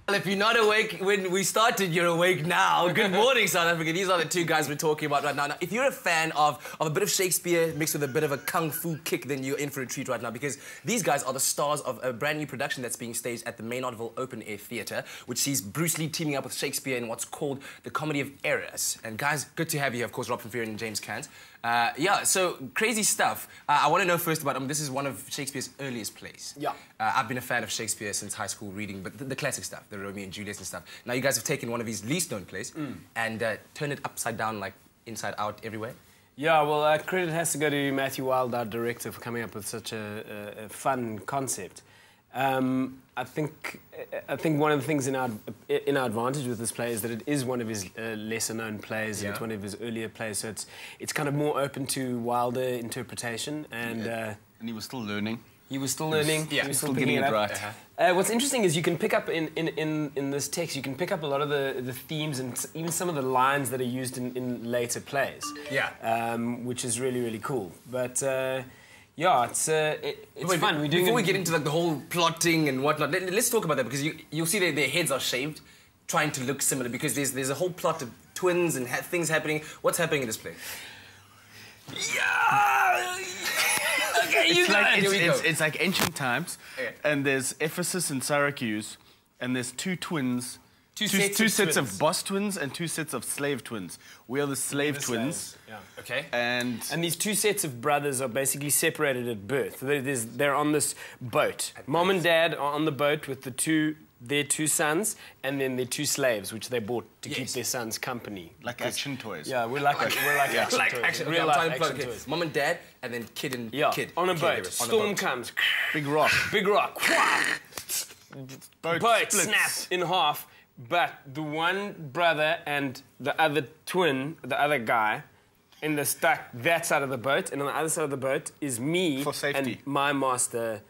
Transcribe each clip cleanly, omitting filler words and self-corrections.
Well, if you're not awake when we started, you're awake now. Good morning, South Africa. These are the two guys we're talking about right now. Now, if you're a fan of a bit of Shakespeare mixed with a bit of a kung fu kick, then you're in for a treat right now, because these guys are the stars of a brand new production that's being staged at the Maynardville Open Air Theatre, which sees Bruce Lee teaming up with Shakespeare in what's called the Comedy of Errors. And guys, good to have you here, of course, Rob van Vuuren and James Cant. Yeah, so crazy stuff. I want to know first about, this is one of Shakespeare's earliest plays. Yeah. I've been a fan of Shakespeare since high school reading, but the classic stuff, the Romeo and Juliet and stuff. Now you guys have taken one of his least known plays and turned it upside down, like inside out everywhere. Yeah, well, credit has to go to Matthew Wilde, our director, for coming up with such a fun concept. I think one of the things in our advantage with this play is that it is one of his lesser known plays. Yeah. It's one of his earlier plays, so it's kind of more open to Wilder interpretation. And and he was still learning. He was still learning. He was still getting it right. What's interesting is you can pick up in this text, you can pick up a lot of the themes and even some of the lines that are used in later plays. Yeah. Which is really, really cool. But yeah, it's fun. Before we get into like the whole plotting and whatnot, let's talk about that, because you'll see their heads are shaved, trying to look similar, because there's a whole plot of twins and things happening. What's happening in this play? Yeah. Okay, it's like ancient times, and there's Ephesus and Syracuse, and there's two twins. Two sets of boss twins and two sets of slave twins. We are the slave twins. Yeah. Okay. And these two sets of brothers are basically separated at birth. They're on this boat. Mom and dad are on the boat with their two sons, and then their two slaves, which they bought to keep their sons company. Like action toys. Yeah, we're like action toys. Real life action toys. Mom and dad, and then kid and kid. On a boat. Storm comes. Big rock. Big rock. Boat splits. snaps in half. But the one brother and the other twin, the other guy, they're stuck that side of the boat, and on the other side of the boat is me and my master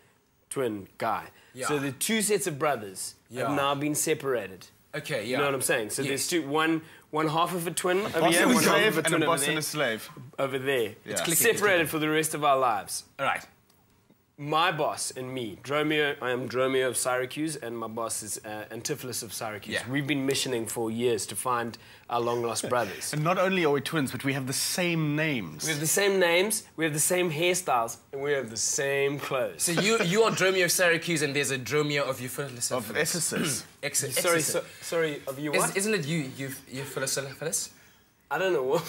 twin guy. Yeah. So the two sets of brothers have now been separated. Okay, yeah. You know what I'm saying? So there's one half of a twin over here, one half of a twin and a boss and a slave. Over there. Yeah. It's separated for the rest of our lives. All right. My boss and me, Dromio, I am Dromio of Syracuse, and my boss is Antipholus of Syracuse. Yeah. We've been missioning for years to find our long-lost brothers. And not only are we twins, but we have the same names. We have the same names, we have the same hairstyles, and we have the same clothes. So you are Dromio of Syracuse, and there's a Dromio of Euphyllis. Of Ephesus. Sorry, of you what? Isn't it Euphyllis? I don't know what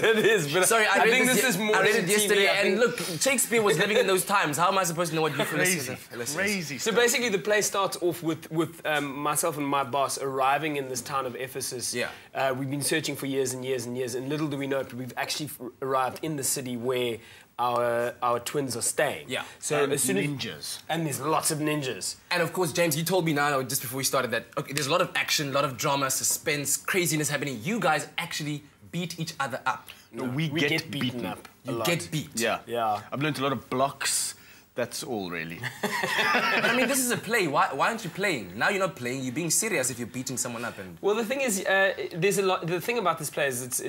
that is, but sorry, I think this is more. I read it yesterday, and look, Shakespeare was living in those times. How am I supposed to know what Euphyllis is? Crazy. So basically, the play starts off with myself and my boss arriving in this town of Ephesus. Yeah. We've been searching for years and years and years, and little do we know it, but we've actually arrived in the city where our twins are staying. Yeah. So and as soon ninjas. And there's lots of ninjas. And of course, James, you told me now, just before we started, that there's a lot of action, a lot of drama, suspense, craziness happening. You guys actually beat each other up. No, we get beaten up. You get beat. Yeah. Yeah. I've learned a lot of blocks. That's all, really. But I mean, this is a play. Why aren't you playing? Now you're not playing. You're being serious if you're beating someone up. And well, the thing is, there's a lot. The thing about this play is,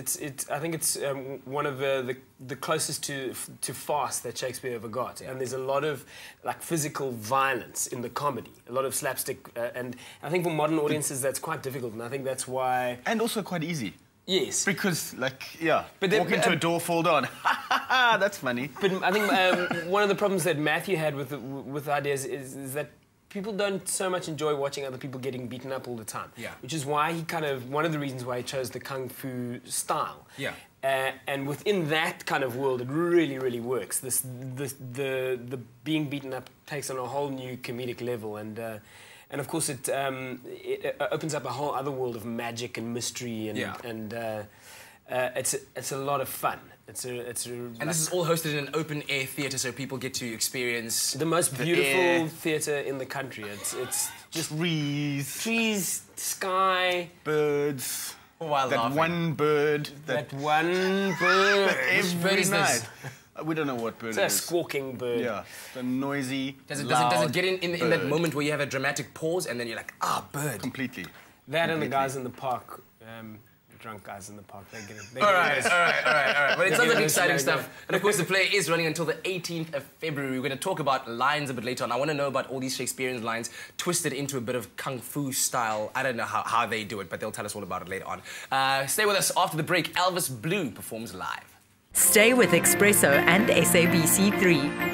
I think it's one of the closest to farce that Shakespeare ever got. Yeah. And there's a lot of like physical violence in the comedy, a lot of slapstick, and I think for modern audiences that's quite difficult. And I think that's why. And also quite easy. Yes. Because, like, yeah, walk into a door, fall down. That's funny. But I think one of the problems that Matthew had with ideas is that people don't so much enjoy watching other people getting beaten up all the time. Yeah. Which is why one of the reasons why he chose the kung fu style. Yeah. And within that kind of world, it really, really works. The being beaten up takes on a whole new comedic level, and of course, it opens up a whole other world of magic and mystery, and it's a lot of fun. And this is all hosted in an open air theatre, so people get to experience the most beautiful theatre in the country. It's just trees, sky, birds. That one bird. That one bird. Every night. We don't know what bird it is. It's a squawking bird. Yeah, the noisy, does it get in that moment where you have a dramatic pause and then you're like, bird? Completely. That and the guys in the park drunk guys in the park. All right. But it sounds like exciting stuff. And of course, the play is running until the 18th of February. We're going to talk about lines a bit later on. I want to know about all these Shakespearean lines twisted into a bit of kung fu style. I don't know how they do it, but they'll tell us all about it later on. Stay with us after the break. Elvis Blue performs live. Stay with eXpresso and SABC3.